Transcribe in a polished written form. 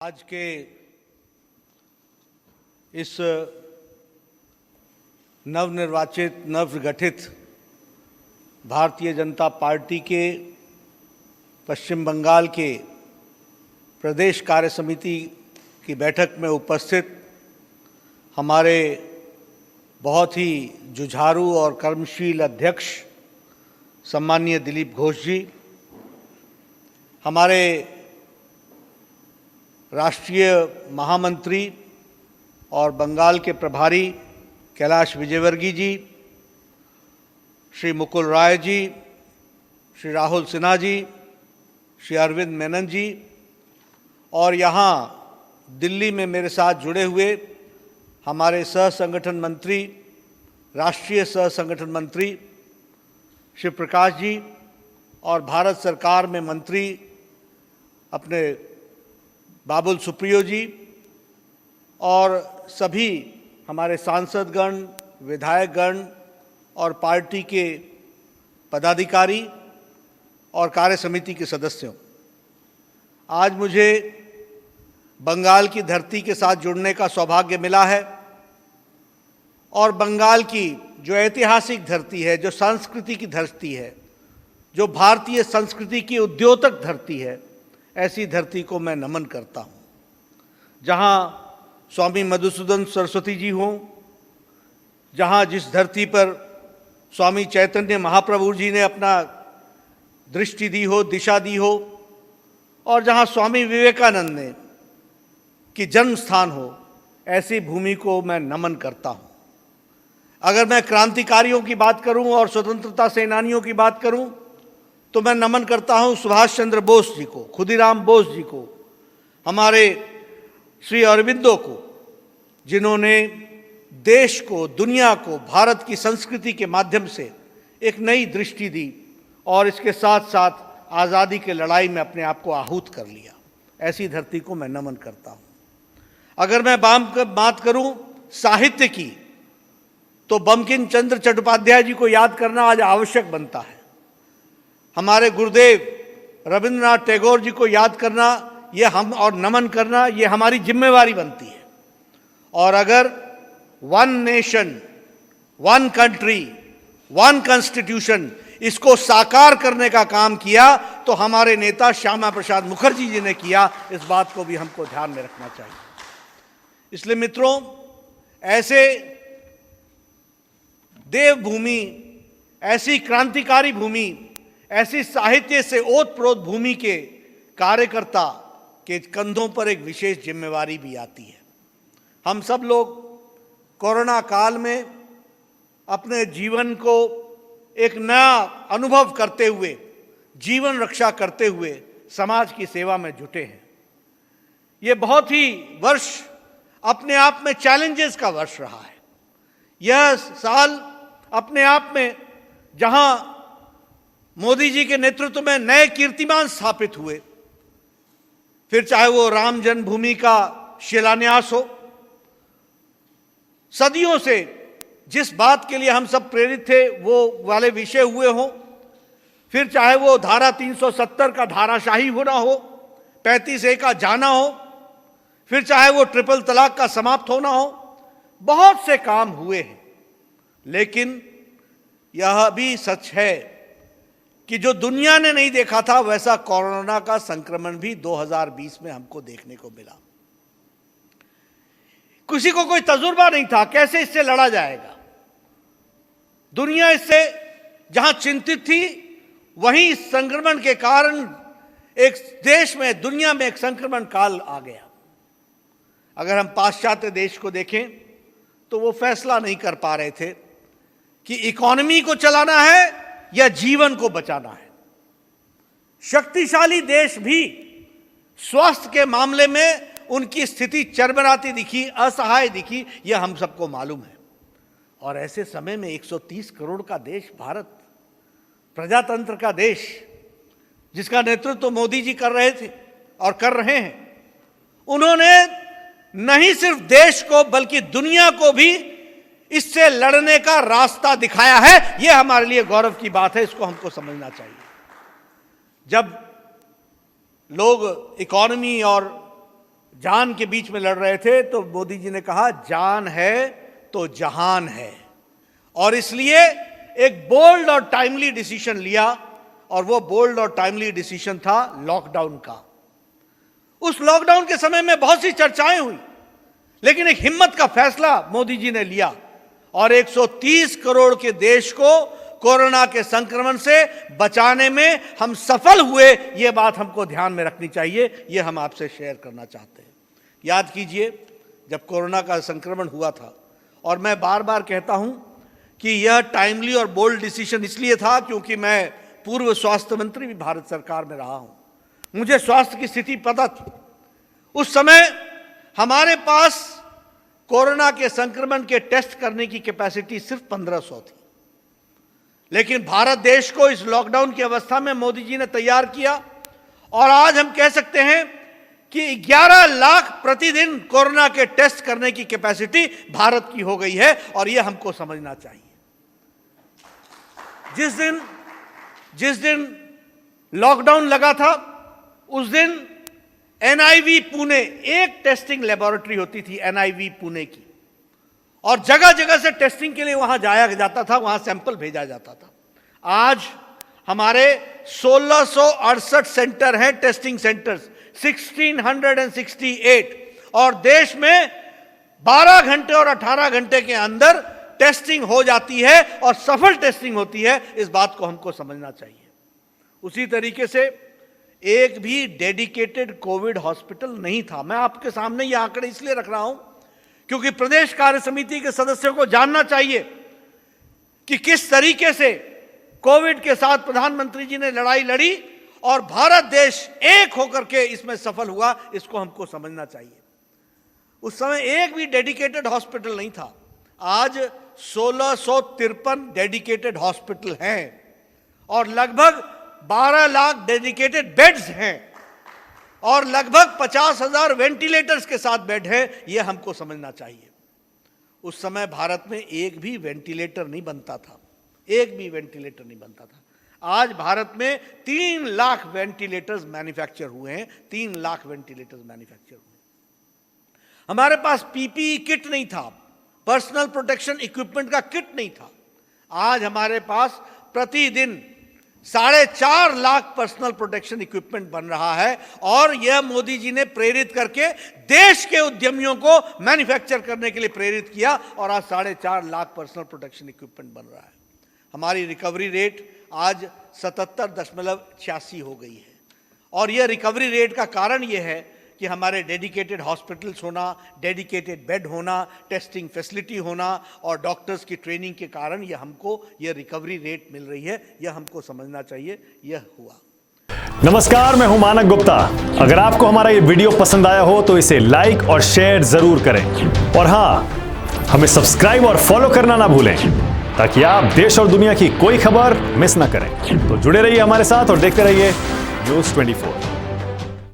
आज के इस नवनिर्वाचित नवगठित भारतीय जनता पार्टी के पश्चिम बंगाल के प्रदेश कार्य समिति की बैठक में उपस्थित हमारे बहुत ही जुझारू और कर्मशील अध्यक्ष सम्माननीय दिलीप घोष जी, हमारे राष्ट्रीय महामंत्री और बंगाल के प्रभारी कैलाश विजयवर्गीय जी, श्री मुकुल राय जी, श्री राहुल सिन्हा जी, श्री अरविंद मेनन जी और यहाँ दिल्ली में मेरे साथ जुड़े हुए हमारे सह संगठन मंत्री, राष्ट्रीय सह संगठन मंत्री श्री प्रकाश जी और भारत सरकार में मंत्री अपने बाबुल सुप्रियो जी और सभी हमारे सांसदगण, विधायकगण और पार्टी के पदाधिकारी और कार्य समिति के सदस्यों, आज मुझे बंगाल की धरती के साथ जुड़ने का सौभाग्य मिला है और बंगाल की जो ऐतिहासिक धरती है, जो संस्कृति की धरती है, जो भारतीय संस्कृति की उद्योतक धरती है, ऐसी धरती को मैं नमन करता हूँ। जहाँ स्वामी मधुसूदन सरस्वती जी हों, जहाँ जिस धरती पर स्वामी चैतन्य महाप्रभु जी ने अपना दृष्टि दी हो, दिशा दी हो, और जहाँ स्वामी विवेकानंद ने की जन्म स्थान हो, ऐसी भूमि को मैं नमन करता हूँ। अगर मैं क्रांतिकारियों की बात करूँ और स्वतंत्रता सेनानियों की बात करूँ तो मैं नमन करता हूँ सुभाष चंद्र बोस जी को, खुदीराम बोस जी को, हमारे श्री अरबिंदो को, जिन्होंने देश को, दुनिया को भारत की संस्कृति के माध्यम से एक नई दृष्टि दी और इसके साथ साथ आज़ादी के लड़ाई में अपने आप को आहूत कर लिया। ऐसी धरती को मैं नमन करता हूँ। अगर मैं बात करूँ साहित्य की तो बंकिम चंद्र चट्टोपाध्याय जी को याद करना आज आवश्यक बनता है। हमारे गुरुदेव रविंद्रनाथ टैगोर जी को याद करना ये हम और नमन करना ये हमारी जिम्मेवारी बनती है। और अगर one nation, one country, one constitution इसको साकार करने का काम किया तो हमारे नेता श्यामा प्रसाद मुखर्जी जी ने किया। इस बात को भी हमको ध्यान में रखना चाहिए। इसलिए मित्रों, ऐसे देवभूमि, ऐसी क्रांतिकारी भूमि, ऐसी साहित्य से ओतप्रोत भूमि के कार्यकर्ता के कंधों पर एक विशेष जिम्मेवारी भी आती है। हम सब लोग कोरोना काल में अपने जीवन को एक नया अनुभव करते हुए, जीवन रक्षा करते हुए समाज की सेवा में जुटे हैं। ये बहुत ही वर्ष अपने आप में चैलेंजेस का वर्ष रहा है। यह साल अपने आप में जहां मोदी जी के नेतृत्व में नए कीर्तिमान स्थापित हुए, फिर चाहे वो राम जन्मभूमि का शिलान्यास हो, सदियों से जिस बात के लिए हम सब प्रेरित थे वो वाले विषय हुए हों, फिर चाहे वो धारा 370 का धाराशाही होना हो, 35A का जाना हो, फिर चाहे वो ट्रिपल तलाक का समाप्त होना हो, बहुत से काम हुए हैं। लेकिन यह भी सच है कि जो दुनिया ने नहीं देखा था वैसा कोरोना का संक्रमण भी 2020 में हमको देखने को मिला। किसी को कोई तजुर्बा नहीं था कैसे इससे लड़ा जाएगा। दुनिया इससे जहां चिंतित थी, वहीं इस संक्रमण के कारण एक देश में, दुनिया में एक संक्रमण काल आ गया। अगर हम पाश्चात्य देश को देखें तो वो फैसला नहीं कर पा रहे थे कि इकोनॉमी को चलाना है या जीवन को बचाना है। शक्तिशाली देश भी स्वास्थ्य के मामले में उनकी स्थिति चरमराती दिखी, असहाय दिखी, यह हम सबको मालूम है। और ऐसे समय में 130 करोड़ का देश भारत, प्रजातंत्र का देश, जिसका नेतृत्व मोदी जी कर रहे थे और कर रहे हैं, उन्होंने नहीं सिर्फ देश को बल्कि दुनिया को भी इससे लड़ने का रास्ता दिखाया है। यह हमारे लिए गौरव की बात है, इसको हमको समझना चाहिए। जब लोग इकोनॉमी और जान के बीच में लड़ रहे थे, तो मोदी जी ने कहा जान है तो जहान है, और इसलिए एक बोल्ड और टाइमली डिसीजन लिया, और वो बोल्ड और टाइमली डिसीजन था लॉकडाउन का। उस लॉकडाउन के समय में बहुत सी चर्चाएं हुई, लेकिन एक हिम्मत का फैसला मोदी जी ने लिया और 130 करोड़ के देश को कोरोना के संक्रमण से बचाने में हम सफल हुए। ये बात हमको ध्यान में रखनी चाहिए, ये हम आपसे शेयर करना चाहते हैं। याद कीजिए, जब कोरोना का संक्रमण हुआ था, और मैं बार बार कहता हूं कि यह टाइमली और बोल्ड डिसीजन इसलिए था क्योंकि मैं पूर्व स्वास्थ्य मंत्री भी भारत सरकार में रहा हूं, मुझे स्वास्थ्य की स्थिति पता थी। उस समय हमारे पास कोरोना के संक्रमण के टेस्ट करने की कैपेसिटी सिर्फ 1500 थी, लेकिन भारत देश को इस लॉकडाउन की अवस्था में मोदी जी ने तैयार किया, और आज हम कह सकते हैं कि 11 लाख प्रतिदिन कोरोना के टेस्ट करने की कैपेसिटी भारत की हो गई है, और यह हमको समझना चाहिए। जिस दिन लॉकडाउन लगा था, उस दिन एनआईवी पुणे, एक टेस्टिंग लेबोरेटरी होती थी एनआईवी पुणे की, और जगह जगह से टेस्टिंग के लिए वहां जाया जाता था, वहां सैंपल भेजा जाता था। आज हमारे 1668 सेंटर हैं, टेस्टिंग सेंटर्स 1668, और देश में 12 घंटे और 18 घंटे के अंदर टेस्टिंग हो जाती है, और सफल टेस्टिंग होती है। इस बात को हमको समझना चाहिए। उसी तरीके से एक भी डेडिकेटेड कोविड हॉस्पिटल नहीं था। मैं आपके सामने ये आंकड़े इसलिए रख रहा हूं क्योंकि प्रदेश कार्य समिति के सदस्यों को जानना चाहिए कि किस तरीके से कोविड के साथ प्रधानमंत्री जी ने लड़ाई लड़ी और भारत देश एक होकर के इसमें सफल हुआ। इसको हमको समझना चाहिए। उस समय एक भी डेडिकेटेड हॉस्पिटल नहीं था। आज 1653 डेडिकेटेड हॉस्पिटल हैं और लगभग 12 लाख डेडिकेटेड बेड्स हैं और लगभग 50,000 वेंटिलेटर्स के साथ बेड हैं। यह हमको समझना चाहिए। उस समय भारत में एक भी वेंटिलेटर नहीं बनता था, एक भी वेंटिलेटर नहीं बनता था। आज भारत में 3 लाख वेंटिलेटर्स मैन्युफैक्चर हुए हैं, 3 लाख वेंटिलेटर्स मैन्युफैक्चर हुए। हमारे पास पीपीई किट नहीं था, पर्सनल प्रोटेक्शन इक्विपमेंट का किट नहीं था। आज हमारे पास प्रतिदिन 4.5 लाख पर्सनल प्रोटेक्शन इक्विपमेंट बन रहा है और यह मोदी जी ने प्रेरित करके देश के उद्यमियों को मैन्युफैक्चर करने के लिए प्रेरित किया और आज 4.5 लाख पर्सनल प्रोटेक्शन इक्विपमेंट बन रहा है। हमारी रिकवरी रेट आज 77.86 हो गई है और यह रिकवरी रेट का कारण यह है कि हमारे डेडिकेटेड हॉस्पिटल्स होना, डेडिकेटेड बेड होना, टेस्टिंग फैसिलिटी होना और डॉक्टर्स की ट्रेनिंग के कारण यह हमको यह रिकवरी रेट मिल रही है। यह हमको समझना चाहिए। यह हुआ। नमस्कार, मैं हूं मानक गुप्ता। अगर आपको हमारा ये वीडियो पसंद आया हो तो इसे लाइक और शेयर जरूर करें और हाँ, हमें सब्सक्राइब और फॉलो करना ना भूलें ताकि आप देश और दुनिया की कोई खबर मिस ना करें। तो जुड़े रहिए हमारे साथ और देखते रहिए न्यूज़ 24।